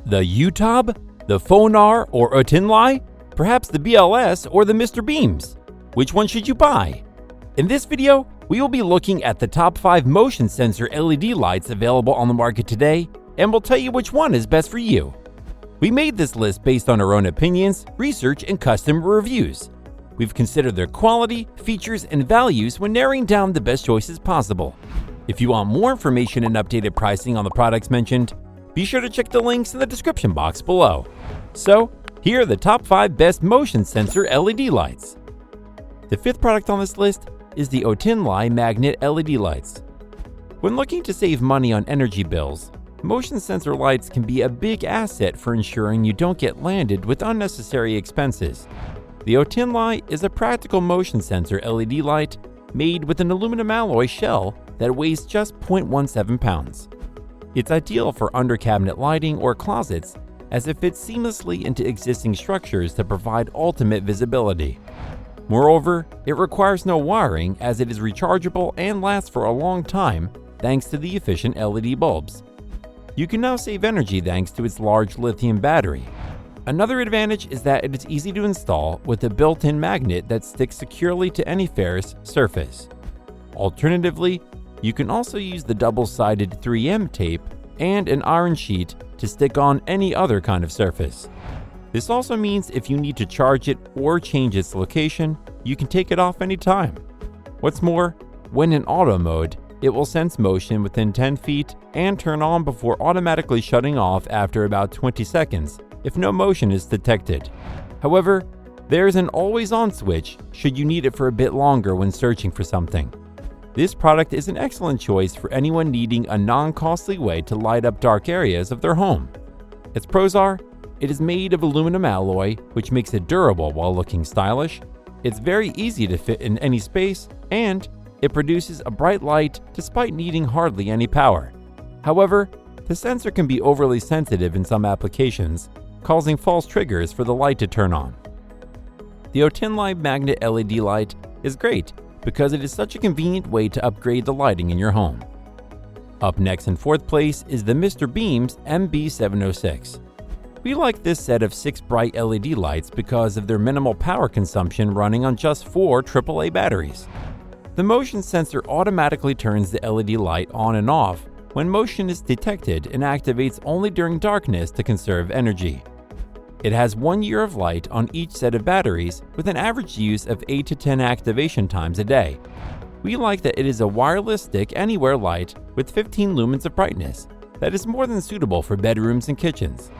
The Youtob, the Phonar or Otinlai, perhaps the BLS or the Mr. Beams? Which one should you buy? In this video, we will be looking at the top 5 motion sensor LED lights available on the market today, and we'll tell you which one is best for you. We made this list based on our own opinions, research, and customer reviews. We've considered their quality, features, and values when narrowing down the best choices possible. If you want more information and updated pricing on the products mentioned, be sure to check the links in the description box below. So, here are the top 5 best motion sensor LED lights. The 5th product on this list is the Otinlai magnet LED lights. When looking to save money on energy bills, motion sensor lights can be a big asset for ensuring you don't get landed with unnecessary expenses. The Otinlai is a practical motion sensor LED light made with an aluminum alloy shell that weighs just 0.17 pounds. It's ideal for under-cabinet lighting or closets as it fits seamlessly into existing structures to provide ultimate visibility. Moreover, it requires no wiring as it is rechargeable and lasts for a long time thanks to the efficient LED bulbs. You can now save energy thanks to its large lithium battery. Another advantage is that it is easy to install with a built-in magnet that sticks securely to any ferrous surface. Alternatively, you can also use the double-sided 3M tape and an iron sheet to stick on any other kind of surface. This also means if you need to charge it or change its location, you can take it off anytime. What's more, when in auto mode, it will sense motion within 10 feet and turn on before automatically shutting off after about 20 seconds if no motion is detected. However, there is an always-on switch should you need it for a bit longer when searching for something. This product is an excellent choice for anyone needing a non-costly way to light up dark areas of their home. Its pros are, it is made of aluminum alloy, which makes it durable while looking stylish. It's very easy to fit in any space, and it produces a bright light despite needing hardly any power. However, the sensor can be overly sensitive in some applications, causing false triggers for the light to turn on. The Otinlai magnet LED light is great because it is such a convenient way to upgrade the lighting in your home. Up next in 4th place is the Mr. Beams MB706. We like this set of 6 bright LED lights because of their minimal power consumption running on just 4 AAA batteries. The motion sensor automatically turns the LED light on and off when motion is detected and activates only during darkness to conserve energy. It has 1 year of light on each set of batteries with an average use of 8 to 10 activation times a day. We like that it is a wireless stick anywhere light with 15 lumens of brightness that is more than suitable for bedrooms and kitchens.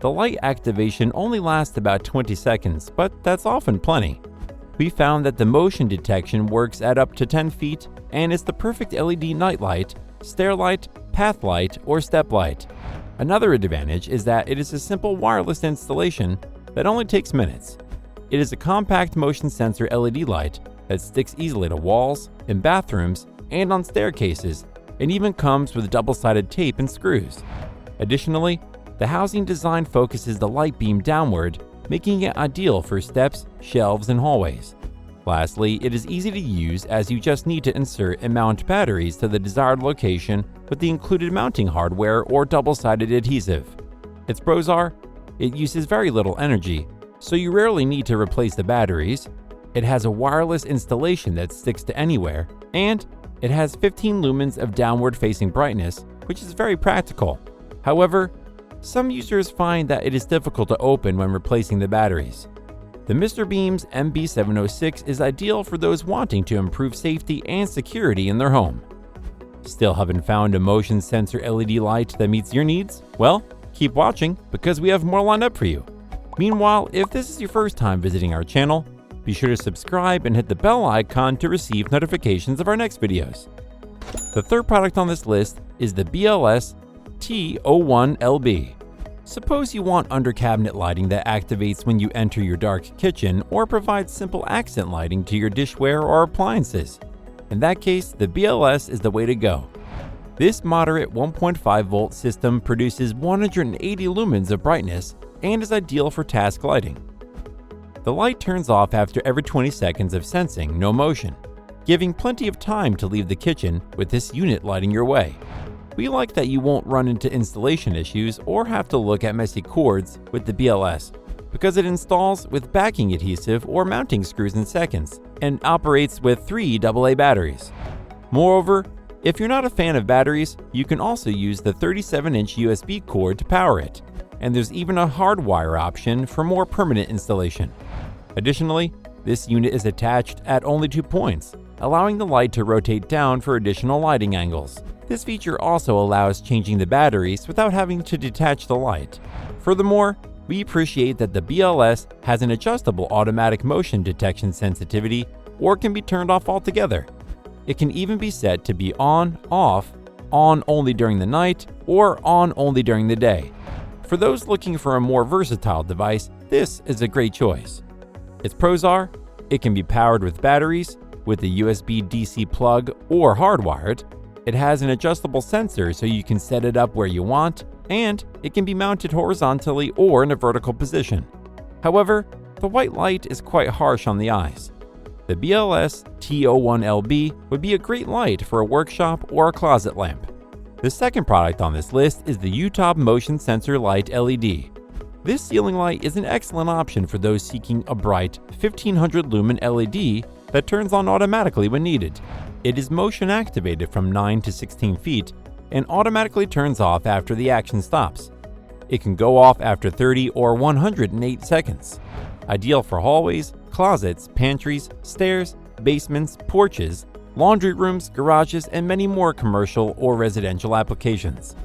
The light activation only lasts about 20 seconds, but that's often plenty. We found that the motion detection works at up to 10 feet and is the perfect LED night light, stair light, path light, or step light. Another advantage is that it is a simple wireless installation that only takes minutes. It is a compact motion sensor LED light that sticks easily to walls, in bathrooms, and on staircases, and even comes with double-sided tape and screws. Additionally, the housing design focuses the light beam downward, making it ideal for steps, shelves, and hallways. Lastly, it is easy to use as you just need to insert and mount batteries to the desired location with the included mounting hardware or double-sided adhesive. Its pros are, it uses very little energy, so you rarely need to replace the batteries. It has a wireless installation that sticks to anywhere, and it has 15 lumens of downward-facing brightness, which is very practical. However, some users find that it is difficult to open when replacing the batteries. The Mr. Beams MB706 is ideal for those wanting to improve safety and security in their home. Still haven't found a motion sensor LED light that meets your needs? Well, keep watching because we have more lined up for you. Meanwhile, if this is your first time visiting our channel, be sure to subscribe and hit the bell icon to receive notifications of our next videos. The 3rd product on this list is the BLS T01LB. Suppose you want under-cabinet lighting that activates when you enter your dark kitchen or provides simple accent lighting to your dishware or appliances. In that case, the BLS is the way to go. This moderate 1.5 volt system produces 180 lumens of brightness and is ideal for task lighting. The light turns off after every 20 seconds of sensing no motion, giving plenty of time to leave the kitchen with this unit lighting your way. We like that you won't run into installation issues or have to look at messy cords with the BLS, because it installs with backing adhesive or mounting screws in seconds and operates with 3 AA batteries. Moreover, if you're not a fan of batteries, you can also use the 37-inch USB cord to power it, and there's even a hardwire option for more permanent installation. Additionally, this unit is attached at only 2 points, allowing the light to rotate down for additional lighting angles. This feature also allows changing the batteries without having to detach the light. Furthermore, we appreciate that the BLS has an adjustable automatic motion detection sensitivity or can be turned off altogether. It can even be set to be on, off, on only during the night, or on only during the day. For those looking for a more versatile device, this is a great choice. Its pros are, it can be powered with batteries, with a USB DC plug or hardwired. It has an adjustable sensor so you can set it up where you want, and it can be mounted horizontally or in a vertical position. However, the white light is quite harsh on the eyes. The BLS T01LB would be a great light for a workshop or a closet lamp. The second product on this list is the Youtob Motion Sensor Light LED. This ceiling light is an excellent option for those seeking a bright 1500 lumen LED that turns on automatically when needed. It is motion activated from 9 to 16 feet and automatically turns off after the action stops. It can go off after 30 or 108 seconds. Ideal for hallways, closets, pantries, stairs, basements, porches, laundry rooms, garages, and many more commercial or residential applications.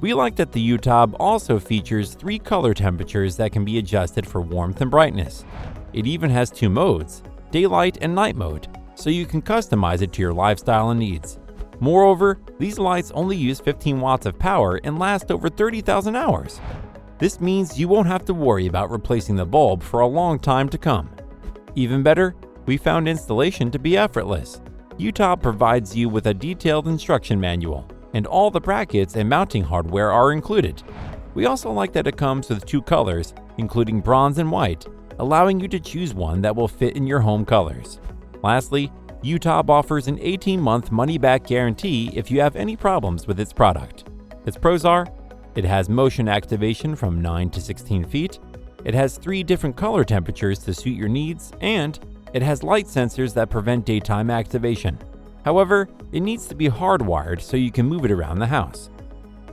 We like that the Youtob also features 3 color temperatures that can be adjusted for warmth and brightness. It even has 2 modes, daylight and night mode, so you can customize it to your lifestyle and needs. Moreover, these lights only use 15 watts of power and last over 30,000 hours. This means you won't have to worry about replacing the bulb for a long time to come. Even better, we found installation to be effortless. Youtob provides you with a detailed instruction manual, and all the brackets and mounting hardware are included. We also like that it comes with 2 colors, including bronze and white, allowing you to choose one that will fit in your home colors. Lastly, Youtob offers an 18-month money-back guarantee if you have any problems with its product. Its pros are, it has motion activation from 9 to 16 feet, it has 3 different color temperatures to suit your needs, and it has light sensors that prevent daytime activation. However, it needs to be hardwired so you can move it around the house.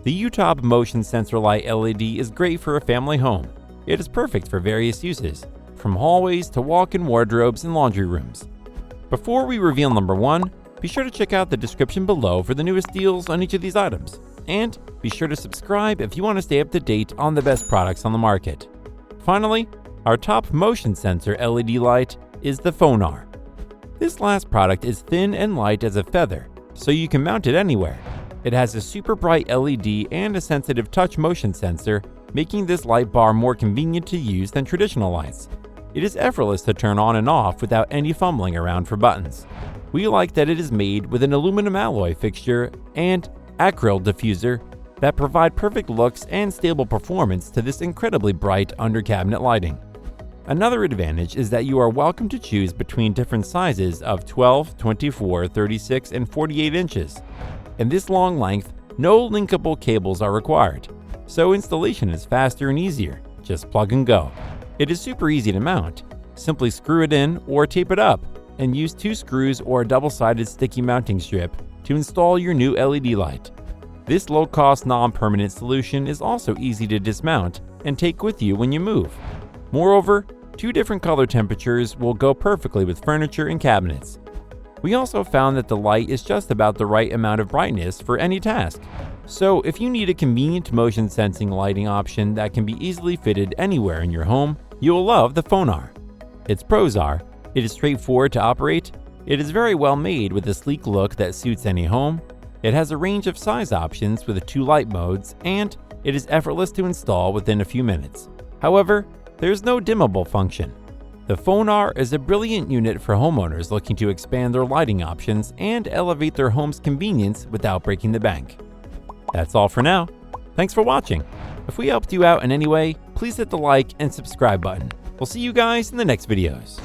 The Youtob Motion Sensor Light LED is great for a family home. It is perfect for various uses, from hallways to walk-in wardrobes and laundry rooms. Before we reveal number 1, be sure to check out the description below for the newest deals on each of these items. And be sure to subscribe if you want to stay up to date on the best products on the market. Finally, our top motion sensor LED light is the Phonar. This last product is thin and light as a feather, so you can mount it anywhere. It has a super bright LED and a sensitive touch motion sensor, making this light bar more convenient to use than traditional lights. It is effortless to turn on and off without any fumbling around for buttons. We like that it is made with an aluminum alloy fixture and acrylic diffuser that provide perfect looks and stable performance to this incredibly bright under-cabinet lighting. Another advantage is that you are welcome to choose between different sizes of 12, 24, 36, and 48 inches. In this long length, no linkable cables are required, so installation is faster and easier. Just plug and go. It is super easy to mount. Simply screw it in or tape it up, and use 2 screws or a double-sided sticky mounting strip to install your new LED light. This low-cost, non-permanent solution is also easy to dismount and take with you when you move. Moreover, 2 different color temperatures will go perfectly with furniture and cabinets. We also found that the light is just about the right amount of brightness for any task. So if you need a convenient motion sensing lighting option that can be easily fitted anywhere in your home, you will love the Phonar. Its pros are, it is straightforward to operate, it is very well made with a sleek look that suits any home, it has a range of size options with 2 light modes, and it is effortless to install within a few minutes. However, there is no dimmable function. The Phonar is a brilliant unit for homeowners looking to expand their lighting options and elevate their home's convenience without breaking the bank. That's all for now. Thanks for watching. If we helped you out in any way, please hit the like and subscribe button. We'll see you guys in the next videos.